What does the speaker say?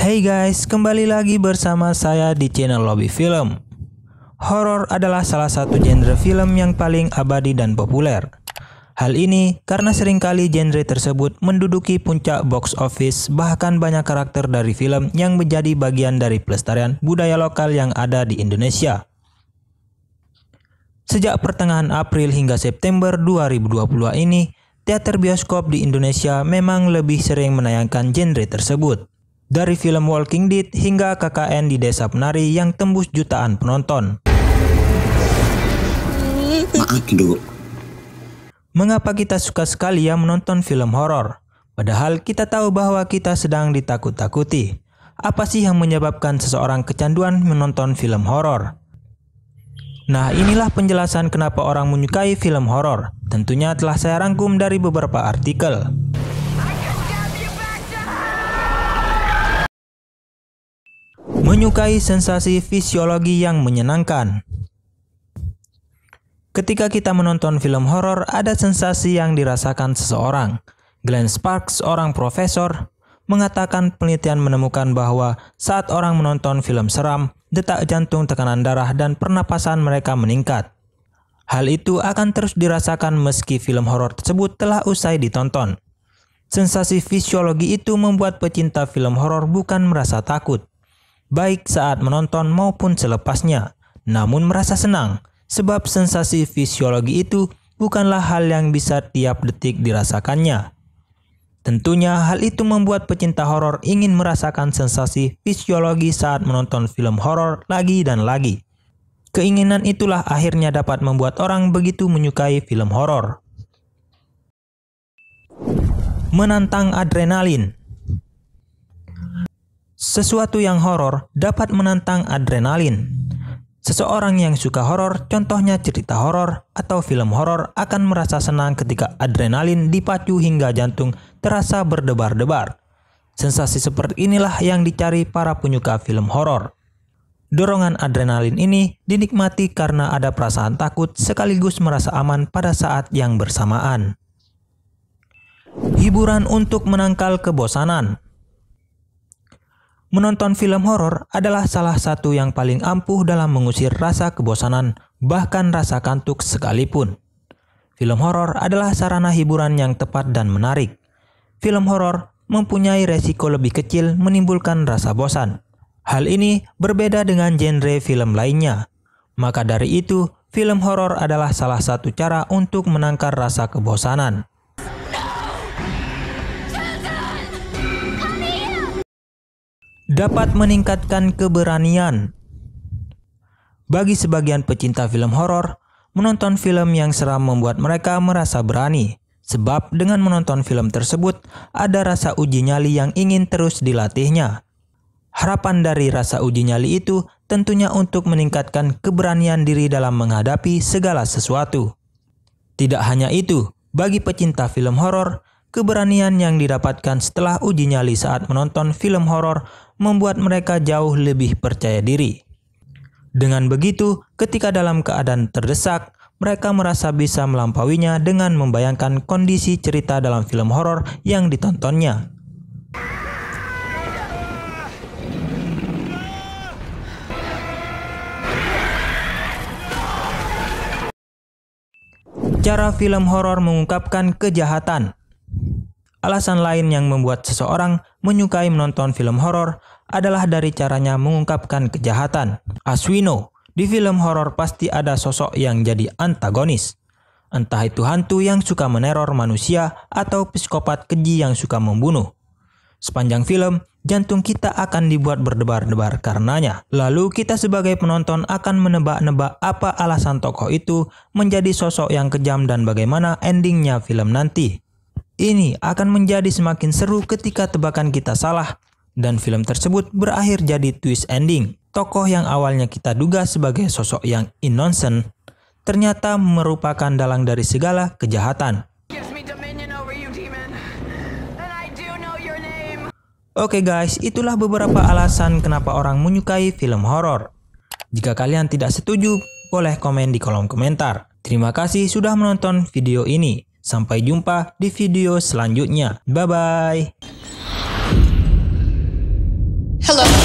Hey guys, kembali lagi bersama saya di channel Lobby Film. Horor adalah salah satu genre film yang paling abadi dan populer. Hal ini karena seringkali genre tersebut menduduki puncak box office, bahkan banyak karakter dari film yang menjadi bagian dari pelestarian budaya lokal yang ada di Indonesia. Sejak pertengahan April hingga September 2022 ini, teater bioskop di Indonesia memang lebih sering menayangkan genre tersebut. Dari film Walking Dead hingga KKN di Desa Penari yang tembus jutaan penonton. Maaf, Duk. Mengapa kita suka sekali ya menonton film horor? Padahal kita tahu bahwa kita sedang ditakut-takuti. Apa sih yang menyebabkan seseorang kecanduan menonton film horor? Nah, inilah penjelasan kenapa orang menyukai film horor. Tentunya telah saya rangkum dari beberapa artikel. Menyukai sensasi fisiologi yang menyenangkan. Ketika kita menonton film horor, ada sensasi yang dirasakan seseorang. Glenn Sparks, seorang profesor, mengatakan penelitian menemukan bahwa saat orang menonton film seram, detak jantung, tekanan darah, dan pernapasan mereka meningkat. Hal itu akan terus dirasakan meski film horor tersebut telah usai ditonton. Sensasi fisiologi itu membuat pecinta film horor bukan merasa takut, baik saat menonton maupun selepasnya, namun merasa senang, sebab sensasi fisiologi itu bukanlah hal yang bisa tiap detik dirasakannya. Tentunya hal itu membuat pecinta horor ingin merasakan sensasi fisiologi saat menonton film horor lagi dan lagi. Keinginan itulah akhirnya dapat membuat orang begitu menyukai film horor. Menantang adrenalin. Sesuatu yang horor dapat menantang adrenalin. Seseorang yang suka horor, contohnya cerita horor atau film horor, akan merasa senang ketika adrenalin dipacu hingga jantung terasa berdebar-debar. Sensasi seperti inilah yang dicari para penyuka film horor. Dorongan adrenalin ini dinikmati karena ada perasaan takut sekaligus merasa aman pada saat yang bersamaan. Hiburan untuk menangkal kebosanan. Menonton film horor adalah salah satu yang paling ampuh dalam mengusir rasa kebosanan, bahkan rasa kantuk sekalipun. Film horor adalah sarana hiburan yang tepat dan menarik. Film horor mempunyai resiko lebih kecil menimbulkan rasa bosan. Hal ini berbeda dengan genre film lainnya. Maka dari itu, film horor adalah salah satu cara untuk menangkal rasa kebosanan. Dapat meningkatkan keberanian. Bagi sebagian pecinta film horor, menonton film yang seram membuat mereka merasa berani. Sebab dengan menonton film tersebut, ada rasa uji nyali yang ingin terus dilatihnya. Harapan dari rasa uji nyali itu tentunya untuk meningkatkan keberanian diri dalam menghadapi segala sesuatu. Tidak hanya itu, bagi pecinta film horor, keberanian yang didapatkan setelah uji nyali saat menonton film horor membuat mereka jauh lebih percaya diri. Dengan begitu, ketika dalam keadaan terdesak, mereka merasa bisa melampauinya dengan membayangkan kondisi cerita dalam film horor yang ditontonnya. Cara film horor mengungkapkan kejahatan. Alasan lain yang membuat seseorang menyukai menonton film horor adalah dari caranya mengungkapkan kejahatan. As we know, di film horor pasti ada sosok yang jadi antagonis. Entah itu hantu yang suka meneror manusia atau psikopat keji yang suka membunuh. Sepanjang film, jantung kita akan dibuat berdebar-debar karenanya. Lalu kita sebagai penonton akan menebak-nebak apa alasan tokoh itu menjadi sosok yang kejam dan bagaimana endingnya film nanti. Ini akan menjadi semakin seru ketika tebakan kita salah dan film tersebut berakhir jadi twist ending. Tokoh yang awalnya kita duga sebagai sosok yang innocent ternyata merupakan dalang dari segala kejahatan. Oke guys, itulah beberapa alasan kenapa orang menyukai film horor. Jika kalian tidak setuju, boleh komen di kolom komentar. Terima kasih sudah menonton video ini. Sampai jumpa di video selanjutnya. Bye-bye. Hello.